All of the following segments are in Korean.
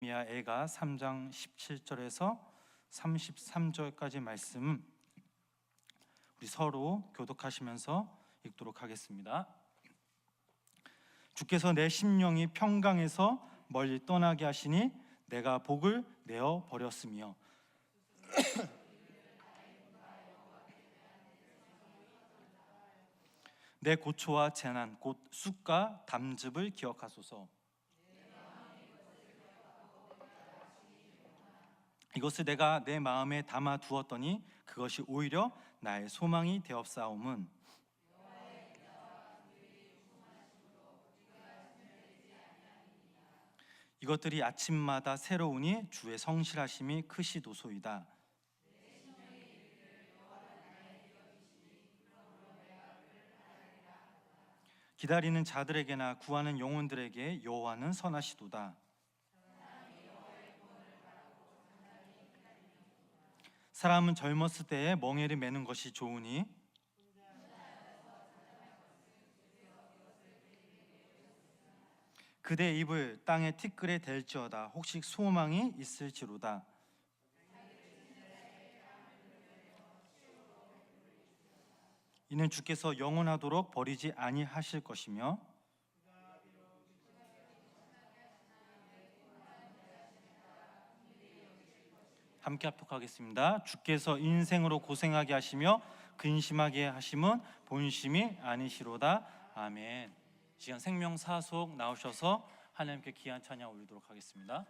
미야애가 3장 17절에서 33절까지 말씀 우리 서로 교독하시면서 읽도록 하겠습니다. 주께서 내 심령이 평강에서 멀리 떠나게 하시니 내가 복을 내어 버렸으며 내 고초와 재난 곧 쑥과 담즙을 기억하소서. 이것을 내가 내 마음에 담아 두었더니 그것이 오히려 나의 소망이 되었사옴은 이것들이 아침마다 새로우니 주의 성실하심이 크시도소이다. 기다리는 자들에게나 구하는 영혼들에게 여호와는 선하시도다. 사람은 젊었을 때에 멍에를 매는 것이 좋으니 그대 입을 땅의 티끌에 댈지어다. 혹시 소망이 있을지로다. 이는 주께서 영원하도록 버리지 아니하실 것이며 함께 합독하겠습니다. 주께서 인생으로 고생하게 하시며 근심하게 하심은 본심이 아니시로다. 아멘. 시간 생명사속 나오셔서 하나님께 귀한 찬양 올리도록 하겠습니다.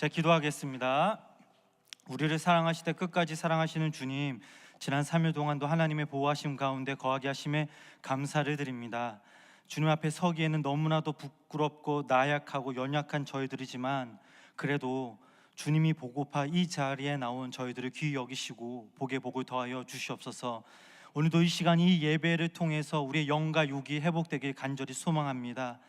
자, 기도하겠습니다. 우리를 사랑하시되 끝까지 사랑하시는 주님, 지난 3일 동안도 하나님의 보호하심 가운데 거하게 하심에 감사를 드립니다. 주님 앞에 서기에는 너무나도 부끄럽고 나약하고 연약한 저희들이지만 그래도 주님이 보고파 이 자리에 나온 저희들을 귀히 여기시고 복에 복을 더하여 주시옵소서. 오늘도 이 시간 이 예배를 통해서 우리의 영과 육이 회복되길 간절히 소망합니다.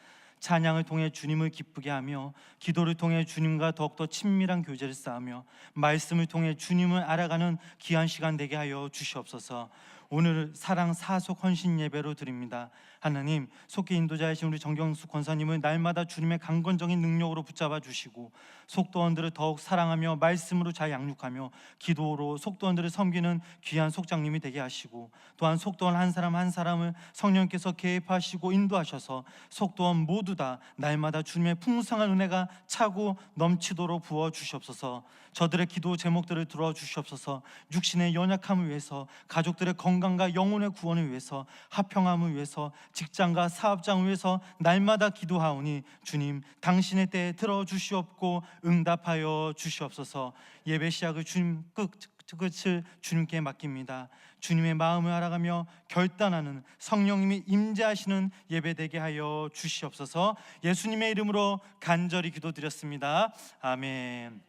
찬양을 통해 주님을 기쁘게 하며, 기도를 통해 주님과 더욱더 친밀한 교제를 쌓으며, 말씀을 통해 주님을 알아가는 귀한 시간 되게 하여 주시옵소서. 오늘 사랑 사속 헌신 예배로 드립니다. 하나님, 속기 인도자이신 우리 정경수 권사님을 날마다 주님의 강건적인 능력으로 붙잡아 주시고, 속도원들을 더욱 사랑하며 말씀으로 잘 양육하며 기도로 속도원들을 섬기는 귀한 속장님이 되게 하시고, 또한 속도원 한 사람 한 사람을 성령께서 개입하시고 인도하셔서 속도원 모두 다 날마다 주님의 풍성한 은혜가 차고 넘치도록 부어 주시옵소서. 저들의 기도 제목들을 들어 주시옵소서. 육신의 연약함을 위해서, 가족들의 건강과 영혼의 구원을 위해서, 화평함을 위해서, 직장과 사업장을 위해서 날마다 기도하오니 주님, 당신의 때에 들어주시옵고 응답하여 주시옵소서. 예배 시작을 주님 끝을 주님께 맡깁니다. 주님의 마음을 알아가며 결단하는 성령님이 임재하시는 예배 되게 하여 주시옵소서. 예수님의 이름으로 간절히 기도드렸습니다. 아멘.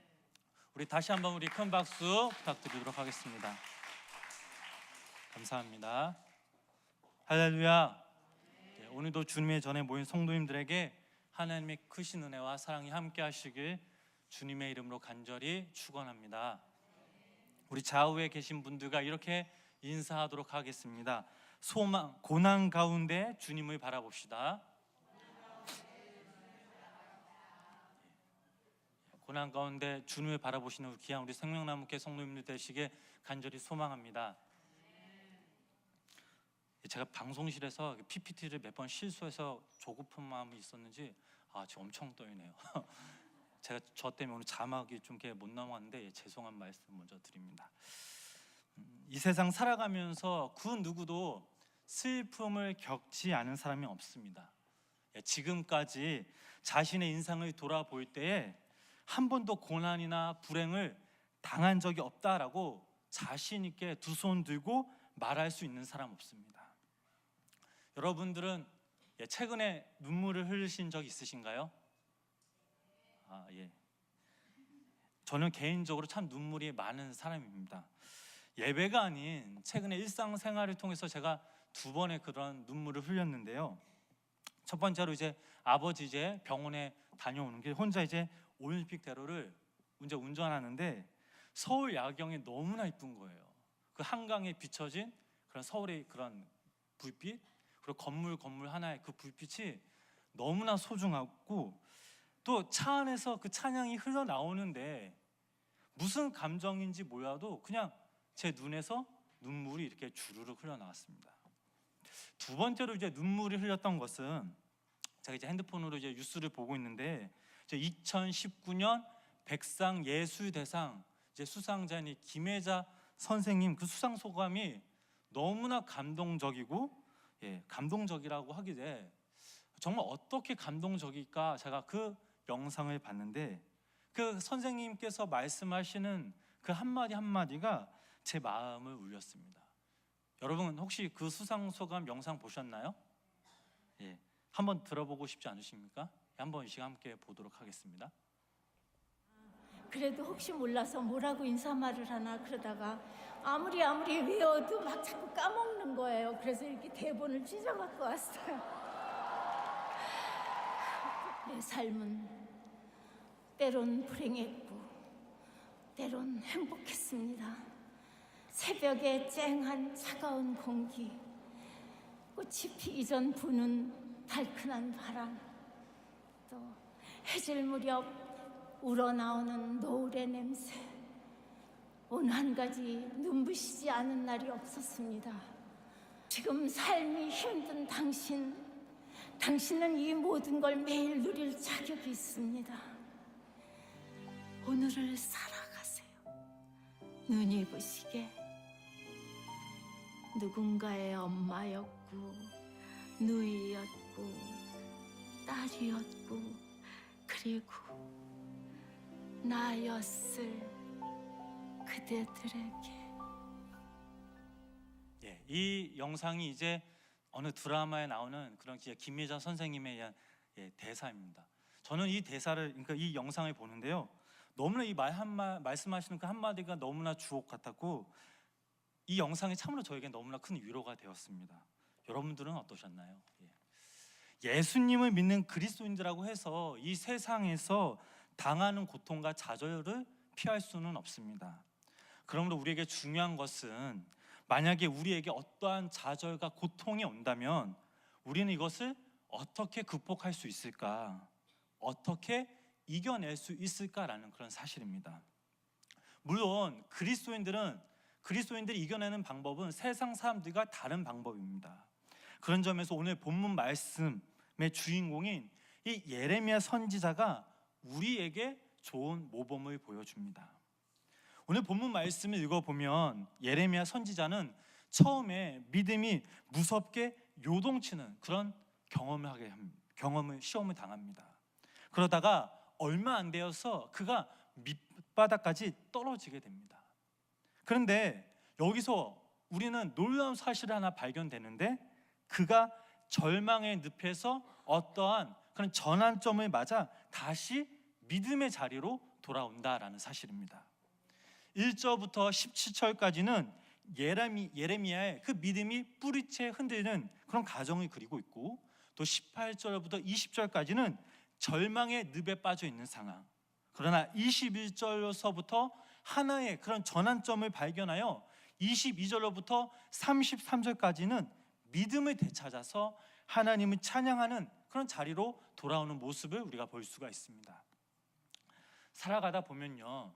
우리 다시 한번 우리 큰 박수 부탁드리도록 하겠습니다. 감사합니다. 할렐루야. 오늘도 주님의 전에 모인 성도님들에게 하나님의 크신 은혜와 사랑이 함께 하시길 주님의 이름으로 간절히 축원합니다. 우리 좌우에 계신 분들과 이렇게 인사하도록 하겠습니다. 소망, 고난 가운데 주님을 바라봅시다. 고난 가운데 주님을 바라보시는 귀한 우리 생명나무교 성도님들 되시길 간절히 소망합니다. 제가 방송실에서 PPT를 몇 번 실수해서 조급한 마음이 있었는지 지금 엄청 떨리네요. 제가 저 때문에 오늘 자막이 좀 못 나왔는데 죄송한 말씀 먼저 드립니다. 이 세상 살아가면서 그 누구도 슬픔을 겪지 않은 사람이 없습니다. 지금까지 자신의 인생을 돌아볼 때에 한 번도 고난이나 불행을 당한 적이 없다라고 자신 있게 두 손 들고 말할 수 있는 사람 없습니다. 여러분들은 최근에 눈물을 흘리신 적 있으신가요? 예. 저는 개인적으로 참 눈물이 많은 사람입니다. 예배가 아닌 최근에 일상생활을 통해서 제가 두 번의 그런 눈물을 흘렸는데요. 첫 번째로 아버지 병원에 다녀오는 게 혼자 올림픽대로를 운전하는데 서울 야경이 너무나 이쁜 거예요. 그 한강에 비춰진 그런 서울의 그런 불빛, 그리고 건물 하나의 그 불빛이 너무나 소중하고, 또 차 안에서 그 찬양이 흘러나오는데 무슨 감정인지 몰라도 그냥 제 눈에서 눈물이 이렇게 주르륵 흘러나왔습니다. 두 번째로 눈물이 흘렸던 것은 제가 핸드폰으로 뉴스를 보고 있는데 2019년 백상예술대상 수상자인 김혜자 선생님 그 수상 소감이 너무나 감동적이고, 감동적이라고 하기에 정말 어떻게 감동적일까, 제가 그 영상을 봤는데 그 선생님께서 말씀하시는 그 한마디 한마디가 제 마음을 울렸습니다. 여러분 혹시 그 수상 소감 영상 보셨나요? 한번 들어보고 싶지 않으십니까? 한번 이 시간 함께 보도록 하겠습니다. 그래도 혹시 몰라서 뭐라고 인사말을 하나 그러다가 아무리 외워도 막 자꾸 까먹는 거예요. 그래서 이렇게 대본을 찢어갖고 왔어요. 내 삶은 때론 불행했고 때론 행복했습니다. 새벽에 쨍한 차가운 공기, 꽃이 피기 전 부는 달큰한 바람, 또 해질 무렵 우러나오는 노을의 냄새, 어느 한 가지 눈부시지 않은 날이 없었습니다. 지금 삶이 힘든 당신은 이 모든 걸 매일 누릴 자격이 있습니다. 오늘을 살아가세요. 눈이 부시게 누군가의 엄마였고 누이였고 딸이었고 그리고 나였을 그대들에게. 이 영상이 어느 드라마에 나오는 그런 김혜자 선생님에 의한 대사입니다. 저는 이 대사를, 그러니까 이 영상을 보는데요, 너무나 말씀하시는 그 한마디가 너무나 주옥 같았고 이 영상이 참으로 저에게 너무나 큰 위로가 되었습니다. 여러분들은 어떠셨나요? 예수님을 믿는 그리스도인들이라고 해서 이 세상에서 당하는 고통과 좌절을 피할 수는 없습니다. 그러므로 우리에게 중요한 것은 만약에 우리에게 어떠한 좌절과 고통이 온다면 우리는 이것을 어떻게 극복할 수 있을까? 어떻게 이겨낼 수 있을까라는 그런 사실입니다. 물론 그리스도인들이 이겨내는 방법은 세상 사람들과 다른 방법입니다. 그런 점에서 오늘 본문 말씀의 주인공인 이 예레미야 선지자가 우리에게 좋은 모범을 보여줍니다. 오늘 본문 말씀을 읽어보면 예레미야 선지자는 처음에 믿음이 무섭게 요동치는 그런 시험을 당합니다. 그러다가 얼마 안 되어서 그가 밑바닥까지 떨어지게 됩니다. 그런데 여기서 우리는 놀라운 사실을 하나 발견되는데 그가 절망의 늪에서 어떠한 그런 전환점을 맞아 다시 믿음의 자리로 돌아온다라는 사실입니다. 1절부터 17절까지는 예레미야의 그 믿음이 뿌리채 흔들리는 그런 가정을 그리고 있고 또 18절부터 20절까지는 절망의 늪에 빠져 있는 상황. 그러나 21절로서부터 하나의 그런 전환점을 발견하여 22절로부터 33절까지는 믿음을 되찾아서 하나님을 찬양하는 그런 자리로 돌아오는 모습을 우리가 볼 수가 있습니다. 살아가다 보면요,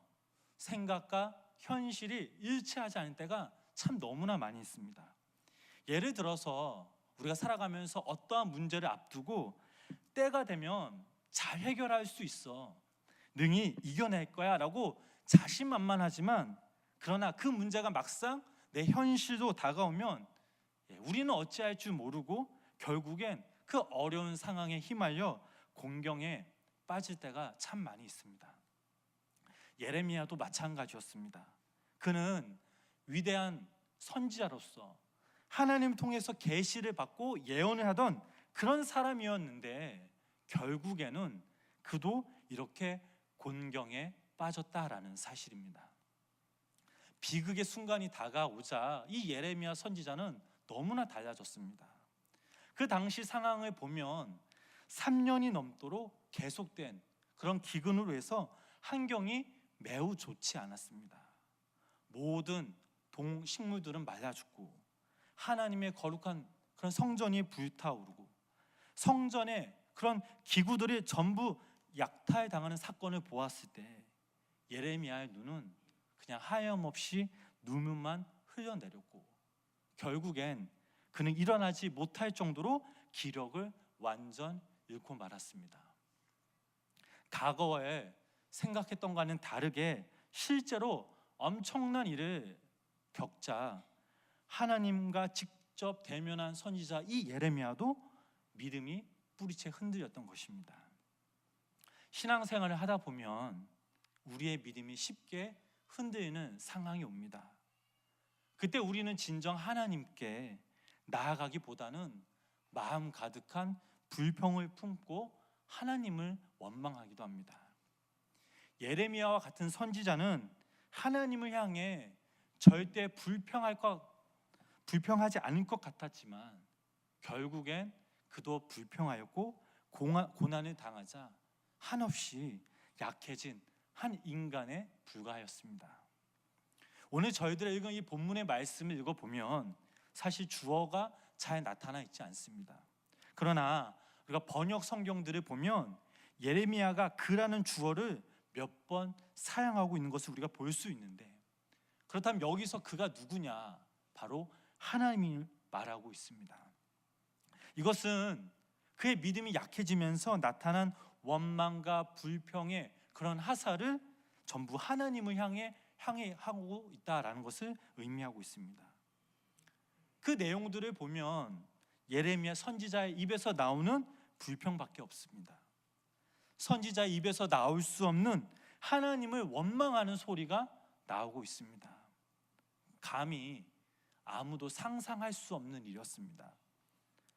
생각과 현실이 일치하지 않을 때가 참 너무나 많이 있습니다. 예를 들어서 우리가 살아가면서 어떠한 문제를 앞두고 때가 되면 잘 해결할 수 있어, 능히 이겨낼 거야 라고 자신만만하지만 그러나 그 문제가 막상 내 현실로 다가오면 우리는 어찌할 줄 모르고 결국엔 그 어려운 상황에 휘말려 곤경에 빠질 때가 참 많이 있습니다. 예레미야도 마찬가지였습니다. 그는 위대한 선지자로서 하나님 통해서 계시를 받고 예언을 하던 그런 사람이었는데 결국에는 그도 이렇게 곤경에 빠졌다라는 사실입니다. 비극의 순간이 다가오자 이 예레미야 선지자는 너무나 달라졌습니다. 그 당시 상황을 보면 3년이 넘도록 계속된 그런 기근으로 해서 환경이 매우 좋지 않았습니다. 모든 동식물들은 말라 죽고 하나님의 거룩한 그런 성전이 불타오르고 성전에 그런 기구들이 전부 약탈당하는 사건을 보았을 때 예레미야의 눈은 그냥 하염없이 눈물만 흘려내렸고 결국엔 그는 일어나지 못할 정도로 기력을 완전 잃고 말았습니다. 과거에 생각했던 것과는 다르게 실제로 엄청난 일을 겪자 하나님과 직접 대면한 선지자 이 예레미야도 믿음이 뿌리채 흔들렸던 것입니다. 신앙생활을 하다 보면 우리의 믿음이 쉽게 흔들리는 상황이 옵니다. 그때 우리는 진정 하나님께 나아가기보다는 마음 가득한 불평을 품고 하나님을 원망하기도 합니다. 예레미야와 같은 선지자는 하나님을 향해 절대 불평하지 않을 것 같았지만 결국엔 그도 불평하였고 고난을 당하자 한없이 약해진 한 인간에 불과하였습니다. 오늘 저희들이 읽은 이 본문의 말씀을 읽어보면 사실 주어가 잘 나타나 있지 않습니다. 그러나 우리가 번역 성경들을 보면 예레미야가 그라는 주어를 몇 번 사용하고 있는 것을 우리가 볼 수 있는데 그렇다면 여기서 그가 누구냐? 바로 하나님을 말하고 있습니다. 이것은 그의 믿음이 약해지면서 나타난 원망과 불평의 그런 하사를 전부 하나님을 향해 하고 있다라는 것을 의미하고 있습니다. 그 내용들을 보면 예레미야 선지자의 입에서 나오는 불평밖에 없습니다. 선지자의 입에서 나올 수 없는 하나님을 원망하는 소리가 나오고 있습니다. 감히 아무도 상상할 수 없는 일이었습니다.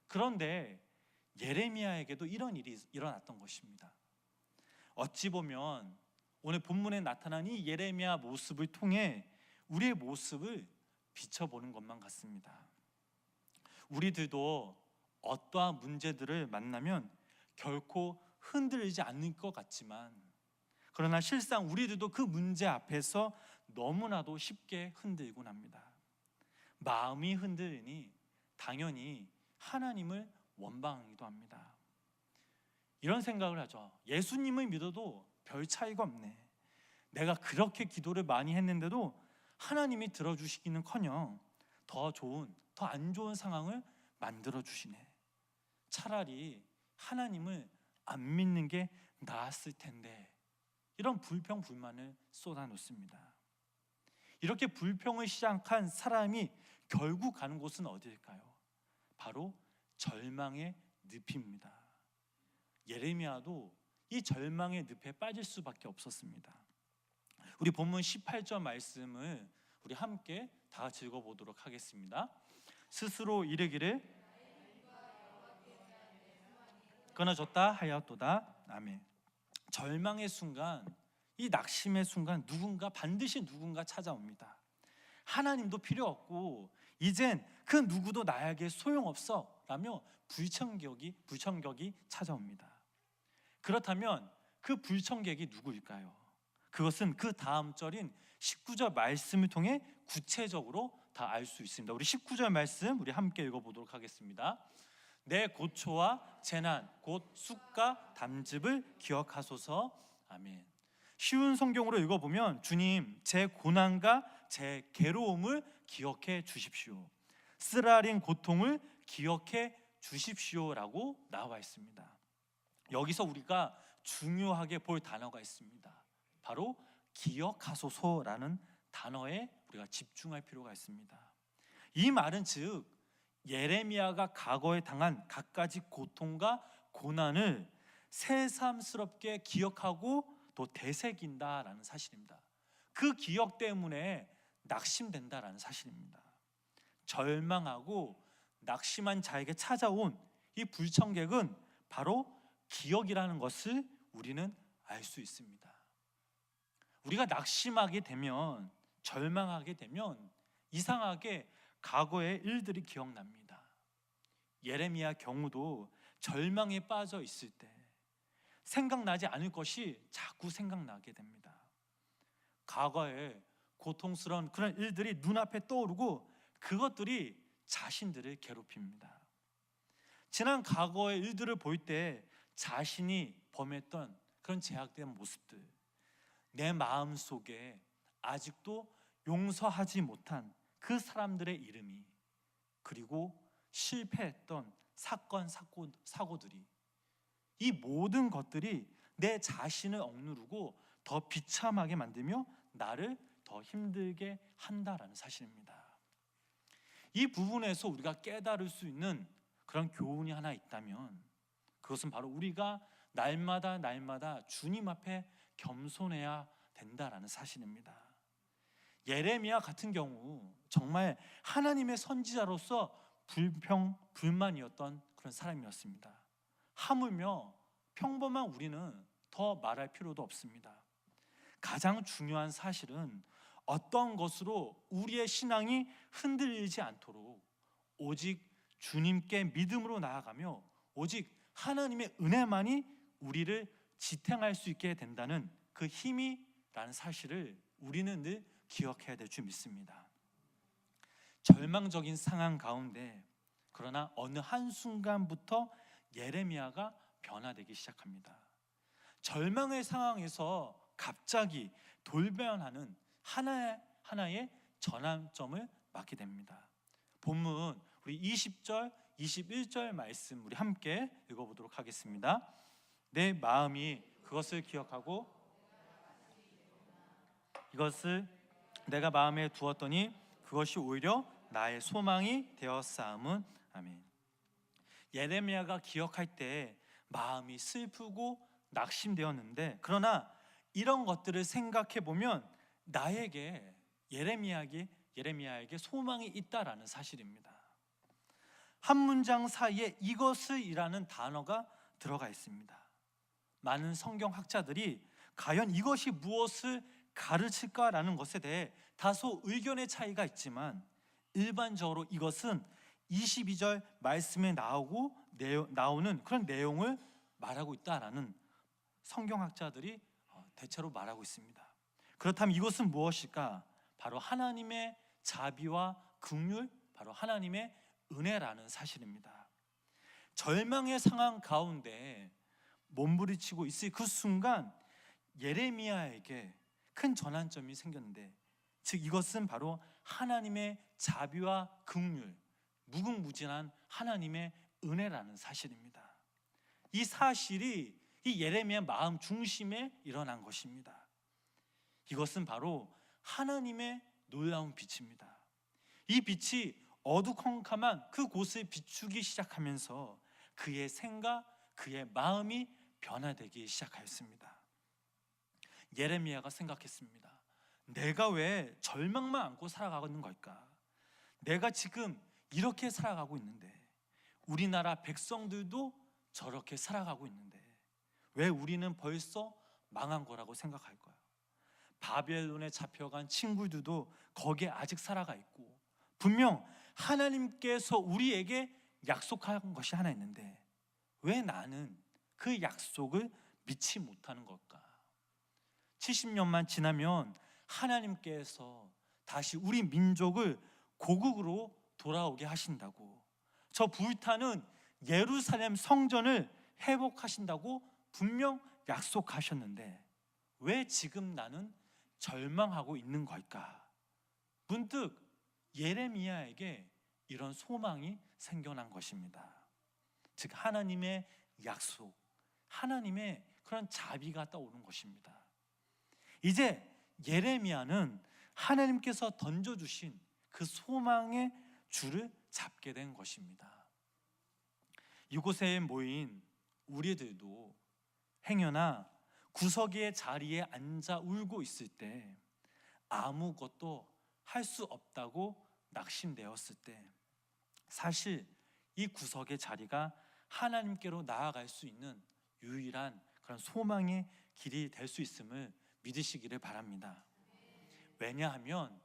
그런데 예레미야에게도 이런 일이 일어났던 것입니다. 어찌 보면 오늘 본문에 나타난 이 예레미야 모습을 통해 우리의 모습을 비춰보는 것만 같습니다. 우리들도 어떠한 문제들을 만나면 결코 흔들리지 않을 것 같지만, 그러나 실상 우리들도 그 문제 앞에서 너무나도 쉽게 흔들곤 합니다. 마음이 흔들리니 당연히 하나님을 원망하기도 합니다. 이런 생각을 하죠. 예수님을 믿어도 별 차이가 없네. 내가 그렇게 기도를 많이 했는데도 하나님이 들어주시기는커녕 더 좋은, 더 안 좋은 상황을 만들어 주시네. 차라리 하나님을 안 믿는 게 나았을 텐데, 이런 불평 불만을 쏟아놓습니다. 이렇게 불평을 시작한 사람이 결국 가는 곳은 어디일까요? 바로 절망의 늪입니다. 예레미야도 이 절망의 늪에 빠질 수밖에 없었습니다. 우리 본문 18절 말씀을 우리 함께 다 같이 읽어보도록 하겠습니다. 스스로 이르기를 끊어졌다 하였도다. 아멘. 절망의 순간, 이 낙심의 순간 반드시 누군가 찾아옵니다. 하나님도 필요 없고 이젠 그 누구도 나에게 소용없어 라며 불청객이 찾아옵니다. 그렇다면 그 불청객이 누구일까요? 그것은 그 다음 절인 19절 말씀을 통해 구체적으로 다 알 수 있습니다. 우리 19절 말씀 우리 함께 읽어보도록 하겠습니다. 내 고초와 재난 곧 쑥과 담즙을 기억하소서. 아멘. 쉬운 성경으로 읽어보면 주님 제 고난과 제 괴로움을 기억해 주십시오. 쓰라린 고통을 기억해 주십시오라고 나와 있습니다. 여기서 우리가 중요하게 볼 단어가 있습니다. 바로 기억하소서라는 단어에 우리가 집중할 필요가 있습니다. 이 말은 즉 예레미야가 과거에 당한 갖가지 고통과 고난을 새삼스럽게 기억하고 또 되새긴다라는 사실입니다. 그 기억 때문에 낙심된다라는 사실입니다. 절망하고 낙심한 자에게 찾아온 이 불청객은 바로 기억이라는 것을 우리는 알 수 있습니다. 우리가 낙심하게 되면, 절망하게 되면 이상하게 과거의 일들이 기억납니다. 예레미야 경우도 절망에 빠져 있을 때 생각나지 않을 것이 자꾸 생각나게 됩니다. 과거의 고통스러운 그런 일들이 눈앞에 떠오르고 그것들이 자신들을 괴롭힙니다. 지난 과거의 일들을 볼 때 자신이 범했던 그런 제약된 모습들, 내 마음 속에 아직도 용서하지 못한 그 사람들의 이름이, 그리고 실패했던 사고들이, 이 모든 것들이 내 자신을 억누르고 더 비참하게 만들며 나를 더 힘들게 한다라는 사실입니다. 이 부분에서 우리가 깨달을 수 있는 그런 교훈이 하나 있다면 그것은 바로 우리가 날마다 주님 앞에 겸손해야 된다라는 사실입니다. 예레미야 같은 경우 정말 하나님의 선지자로서 불만이었던 그런 사람이었습니다. 하물며 평범한 우리는 더 말할 필요도 없습니다. 가장 중요한 사실은 어떤 것으로 우리의 신앙이 흔들리지 않도록 오직 주님께 믿음으로 나아가며 오직 하나님의 은혜만이 우리를 지탱할 수 있게 된다는 그 힘이라는 사실을 우리는 늘 기억해야 될 줄 믿습니다. 절망적인 상황 가운데 그러나 어느 한순간부터 예레미야가 변화되기 시작합니다. 절망의 상황에서 갑자기 돌변하는 하나의 전환점을 맞게 됩니다. 본문 우리 20절, 21절 말씀 우리 함께 읽어보도록 하겠습니다. 내 마음이 그것을 기억하고 이것을 내가 마음에 두었더니 그것이 오히려 나의 소망이 되었사오면. 아멘. 예레미야가 기억할 때 마음이 슬프고 낙심되었는데, 그러나 이런 것들을 생각해 보면 나에게 예레미야에게 소망이 있다라는 사실입니다. 한 문장 사이에 이것을이라는 단어가 들어가 있습니다. 많은 성경학자들이 과연 이것이 무엇을 가르칠까라는 것에 대해 다소 의견의 차이가 있지만 일반적으로 이것은 22절 말씀에 나오는 그런 내용을 말하고 있다라는 성경학자들이 대체로 말하고 있습니다. 그렇다면 이것은 무엇일까? 바로 하나님의 자비와 긍휼, 바로 하나님의 은혜라는 사실입니다. 절망의 상황 가운데 몸부림치고 있을 그 순간 예레미야에게 큰 전환점이 생겼는데, 즉 이것은 바로 하나님의 자비와 긍휼, 무궁무진한 하나님의 은혜라는 사실입니다. 이 사실이 이 예레미야 마음 중심에 일어난 것입니다. 이것은 바로 하나님의 놀라운 빛입니다. 이 빛이 어두컴컴한 그 곳을 비추기 시작하면서 그의 생각, 그의 마음이 변화되기 시작하였습니다. 예레미야가 생각했습니다. 내가 왜 절망만 안고 살아가고 있는 걸까? 내가 지금 이렇게 살아가고 있는데, 우리나라 백성들도 저렇게 살아가고 있는데 왜 우리는 벌써 망한 거라고 생각할까요? 바벨론에 잡혀간 친구들도 거기에 아직 살아가 있고, 분명 하나님께서 우리에게 약속한 것이 하나 있는데 왜 나는 그 약속을 믿지 못하는 걸까? 70년만 지나면 하나님께서 다시 우리 민족을 고국으로 돌아오게 하신다고, 저 불타는 예루살렘 성전을 회복하신다고 분명 약속하셨는데 왜 지금 나는 절망하고 있는 걸까? 문득 예레미야에게 이런 소망이 생겨난 것입니다. 즉 하나님의 약속, 하나님의 그런 자비가 떠오른 것입니다. 이제 예레미야는 하나님께서 던져주신 그 소망의 줄을 잡게 된 것입니다. 이곳에 모인 우리들도 행여나 구석의 자리에 앉아 울고 있을 때, 아무것도 할 수 없다고 낙심되었을 때, 사실 이 구석의 자리가 하나님께로 나아갈 수 있는 유일한 그런 소망의 길이 될 수 있음을 믿으시기를 바랍니다. 왜냐하면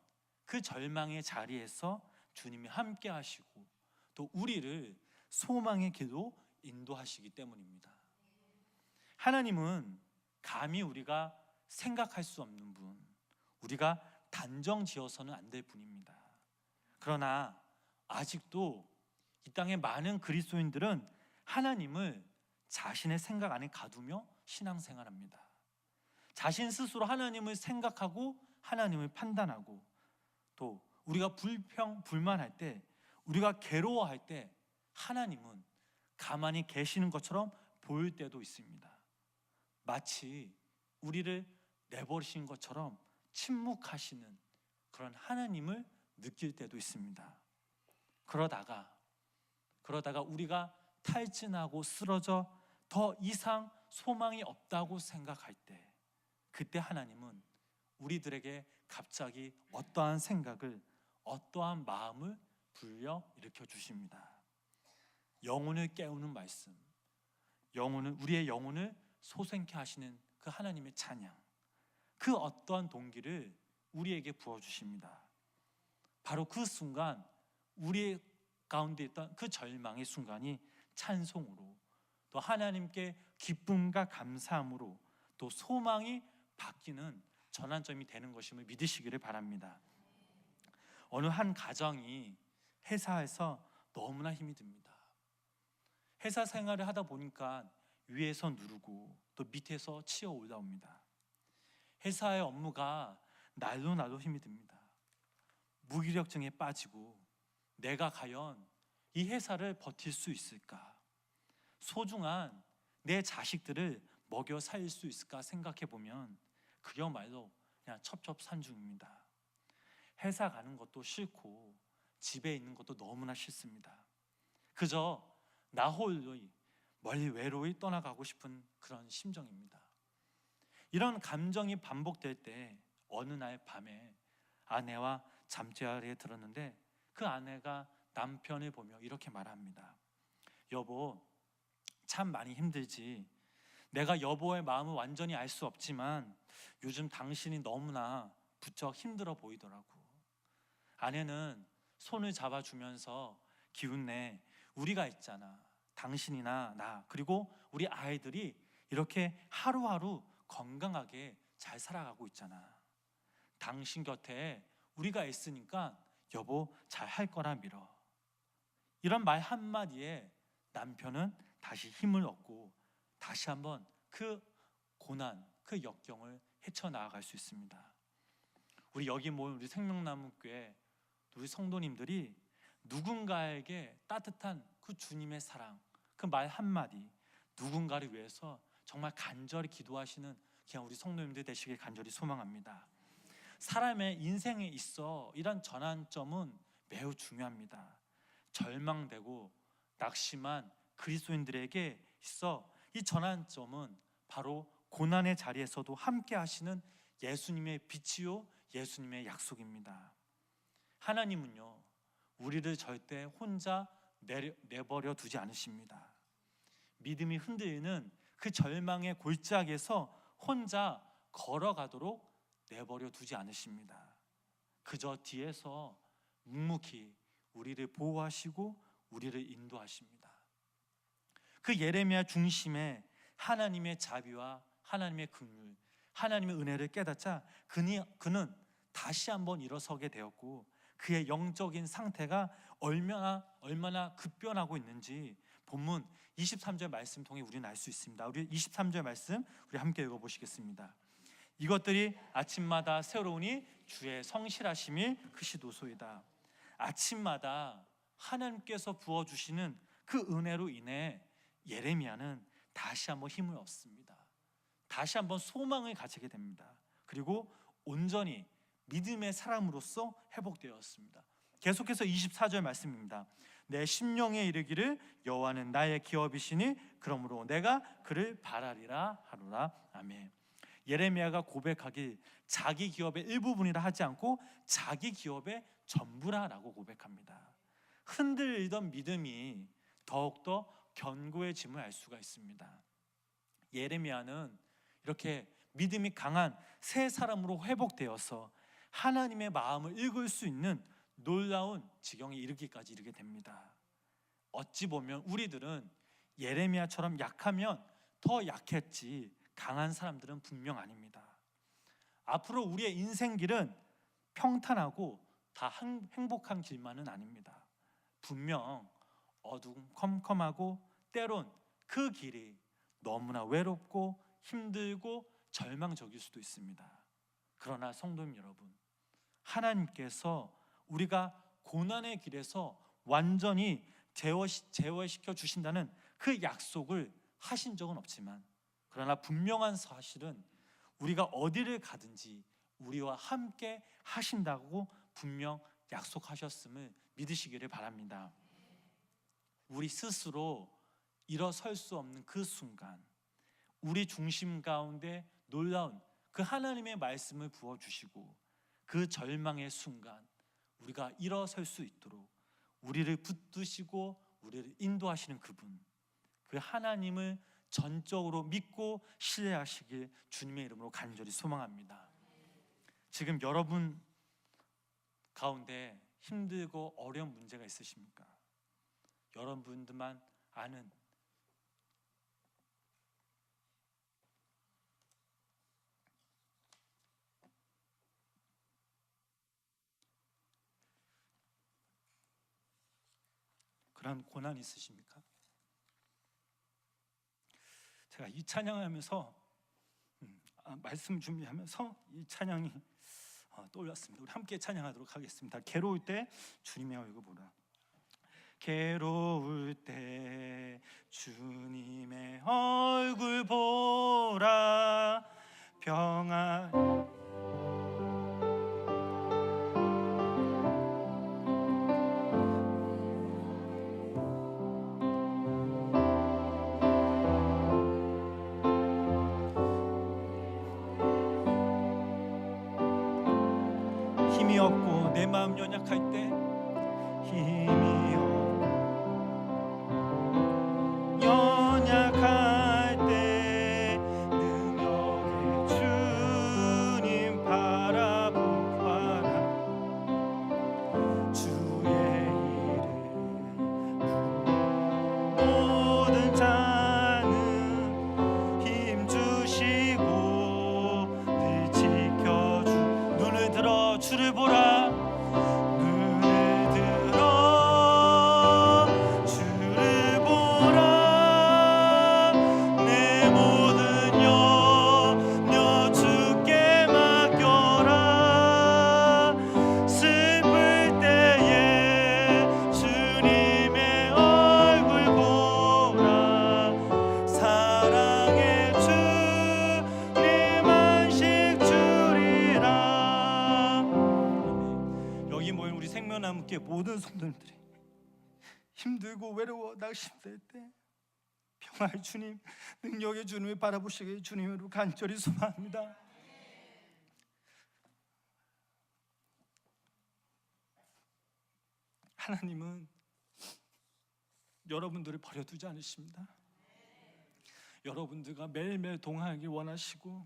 그 절망의 자리에서 주님이 함께 하시고 또 우리를 소망의 길로 인도하시기 때문입니다. 하나님은 감히 우리가 생각할 수 없는 분, 우리가 단정 지어서는 안 될 분입니다. 그러나 아직도 이 땅의 많은 그리스도인들은 하나님을 자신의 생각 안에 가두며 신앙생활합니다. 자신 스스로 하나님을 생각하고 하나님을 판단하고, 또 우리가 불만할 때, 우리가 괴로워할 때 하나님은 가만히 계시는 것처럼 보일 때도 있습니다. 마치 우리를 내버리신 것처럼 침묵하시는 그런 하나님을 느낄 때도 있습니다. 그러다가 우리가 탈진하고 쓰러져 더 이상 소망이 없다고 생각할 때, 그때 하나님은 우리들에게 갑자기 어떠한 생각을, 어떠한 마음을 불러일으켜 주십니다. 영혼을 깨우는 말씀, 우리의 영혼을 솟게 하시는 그 하나님의 찬양, 그 어떠한 동기를 우리에게 부어주십니다. 바로 그 순간 우리 가운데 있던 그 절망의 순간이 찬송으로, 또 하나님께 기쁨과 감사함으로 또 소망이 바뀌는 전환점이 되는 것임을 믿으시기를 바랍니다. 어느 한 가정이 회사에서 너무나 힘이 듭니다. 회사 생활을 하다 보니까 위에서 누르고 또 밑에서 치어 올라옵니다. 회사의 업무가 날로 힘이 듭니다. 무기력증에 빠지고 내가 과연 이 회사를 버틸 수 있을까? 소중한 내 자식들을 먹여 살릴 수 있을까 생각해 보면 그야말로 그냥 첩첩산중입니다. 회사 가는 것도 싫고 집에 있는 것도 너무나 싫습니다. 그저 나 홀로 멀리 외로이 떠나가고 싶은 그런 심정입니다. 이런 감정이 반복될 때 어느 날 밤에 아내와 잠자리에 들었는데, 그 아내가 남편을 보며 이렇게 말합니다. 여보, 참 많이 힘들지. 내가 여보의 마음을 완전히 알 수 없지만 요즘 당신이 너무나 부쩍 힘들어 보이더라고. 아내는 손을 잡아주면서 기운내, 우리가 있잖아. 당신이나 나 그리고 우리 아이들이 이렇게 하루하루 건강하게 잘 살아가고 있잖아. 당신 곁에 우리가 있으니까 여보 잘 할 거라 믿어. 이런 말 한마디에 남편은 다시 힘을 얻고 다시 한번 그 고난, 그 역경을 헤쳐나아갈 수 있습니다. 우리 여기 모인 우리 생명나무교회 우리 성도님들이 누군가에게 따뜻한 그 주님의 사랑, 그 말 한마디, 누군가를 위해서 정말 간절히 기도하시는 그냥 우리 성도님들 되시길 간절히 소망합니다. 사람의 인생에 있어 이런 전환점은 매우 중요합니다. 절망되고 낙심한 그리스도인들에게 있어 이 전환점은 바로 고난의 자리에서도 함께 하시는 예수님의 빛이요 예수님의 약속입니다. 하나님은요 우리를 절대 혼자 내버려 두지 않으십니다. 믿음이 흔들리는 그 절망의 골짜기에서 혼자 걸어가도록 내버려 두지 않으십니다. 그저 뒤에서 묵묵히 우리를 보호하시고 우리를 인도하십니다. 그 예레미야 중심에 하나님의 자비와 하나님의 긍휼, 하나님의 은혜를 깨닫자 그는 다시 한번 일어서게 되었고 그의 영적인 상태가 얼마나 급변하고 있는지 본문 23절 말씀 통해 우리는 알 수 있습니다. 우리 23절 말씀 우리 함께 읽어보시겠습니다. 이것들이 아침마다 새로우니 주의 성실하심이 크시도소이다. 아침마다 하나님께서 부어주시는 그 은혜로 인해 예레미야는 다시 한번 힘을 얻습니다. 다시 한번 소망을 가지게 됩니다. 그리고 온전히 믿음의 사람으로서 회복되었습니다. 계속해서 24절 말씀입니다. 내 심령에 이르기를 여호와는 나의 기업이시니 그러므로 내가 그를 바라리라 하노라. 아멘. 예레미야가 고백하길 자기 기업의 일부분이라 하지 않고 자기 기업의 전부라라고 고백합니다. 흔들리던 믿음이 더욱더 견고해짐을 알 수가 있습니다. 예레미야는 이렇게 믿음이 강한 새 사람으로 회복되어서 하나님의 마음을 읽을 수 있는 놀라운 지경에 이르기까지 이르게 됩니다. 어찌 보면 우리들은 예레미야처럼 약하면 더 약했지 강한 사람들은 분명 아닙니다. 앞으로 우리의 인생길은 평탄하고 다 행복한 길만은 아닙니다. 분명 어두컴컴하고 때론 그 길이 너무나 외롭고 힘들고 절망적일 수도 있습니다. 그러나 성도님 여러분, 하나님께서 우리가 고난의 길에서 완전히 제어시켜 주신다는 그 약속을 하신 적은 없지만 그러나 분명한 사실은 우리가 어디를 가든지 우리와 함께 하신다고 분명 약속하셨음을 믿으시기를 바랍니다. 우리 스스로 일어설 수 없는 그 순간 우리 중심 가운데 놀라운 그 하나님의 말씀을 부어주시고 그 절망의 순간 우리가 일어설 수 있도록 우리를 붙드시고 우리를 인도하시는 그분, 그 하나님을 전적으로 믿고 신뢰하시길 주님의 이름으로 간절히 소망합니다. 지금 여러분 가운데 힘들고 어려운 문제가 있으십니까? 여러분들만 아는 그런 고난 있으십니까? 제가 이 찬양하면서 말씀 준비하면서 이 찬양이 떠올랐습니다. 우리 함께 찬양하도록 하겠습니다. 괴로울 때 주님의 얼굴 보라. 괴로울 때 주님의 얼굴 보라. 평안 힘이 없고 내 마음 연약할 때 힘이 없고 연약할 때 들어 주를 보라. 눈을 들어 주를 보라. 내 모든 염려 주께 맡겨라. 슬플 때에 주님의 얼굴 보라. 사랑의 주님 안식 주리라. 여기 모인 우리 생명나무교회 모든 성도님들이 힘들고 외로워 낙심될 때 평화의 주님, 능력의 주님을 바라보시길 주님으로 간절히 소망합니다. 하나님은 여러분들을 버려두지 않으십니다. 여러분들과 매일매일 동행하길 원하시고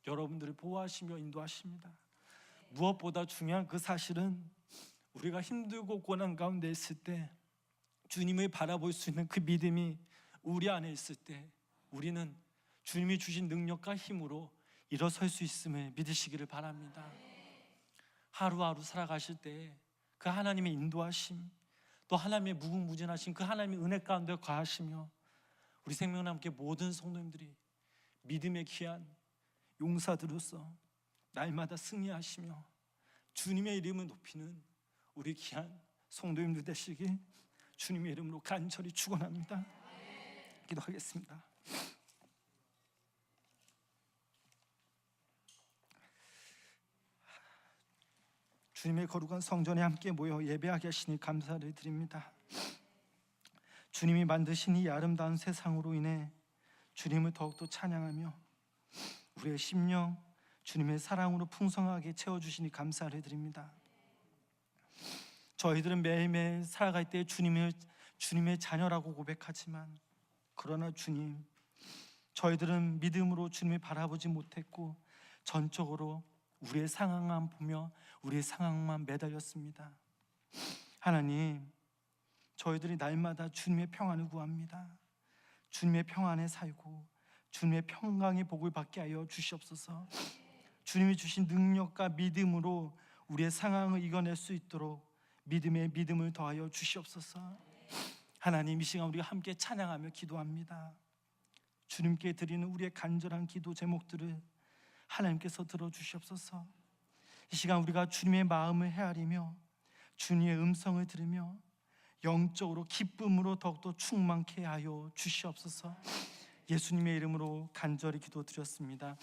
여러분들을 보호하시며 인도하십니다. 무엇보다 중요한 그 사실은 우리가 힘들고 고난 가운데 있을 때 주님을 바라볼 수 있는 그 믿음이 우리 안에 있을 때 우리는 주님이 주신 능력과 힘으로 일어설 수 있음을 믿으시기를 바랍니다. 하루하루 살아가실 때 그 하나님의 인도하심, 또 하나님의 무궁무진하신 그 하나님의 은혜 가운데 거하시며 우리 생명나무교회 모든 성도님들이 믿음의 귀한 용사들로서 날마다 승리하시며 주님의 이름을 높이는 우리 귀한 성도님들 되시길 주님의 이름으로 간절히 축원합니다. 기도하겠습니다. 주님의 거룩한 성전에 함께 모여 예배하게 하시니 감사를 드립니다. 주님이 만드신 이 아름다운 세상으로 인해 주님을 더욱더 찬양하며 우리의 심령 주님의 사랑으로 풍성하게 채워주시니 감사를 드립니다. 저희들은 매일매일 살아갈 때 주님의 자녀라고 고백하지만 그러나 주님, 저희들은 믿음으로 주님을 바라보지 못했고 전적으로 우리의 상황만 보며 우리의 상황만 매달렸습니다. 하나님, 저희들이 날마다 주님의 평안을 구합니다. 주님의 평안에 살고 주님의 평강의 복을 받게 하여 주시옵소서. 주님이 주신 능력과 믿음으로 우리의 상황을 이겨낼 수 있도록 믿음에 믿음을 더하여 주시옵소서. 하나님, 이 시간 우리가 함께 찬양하며 기도합니다. 주님께 드리는 우리의 간절한 기도 제목들을 하나님께서 들어주시옵소서. 이 시간 우리가 주님의 마음을 헤아리며 주님의 음성을 들으며 영적으로 기쁨으로 더욱더 충만케 하여 주시옵소서. 예수님의 이름으로 간절히 기도드렸습니다.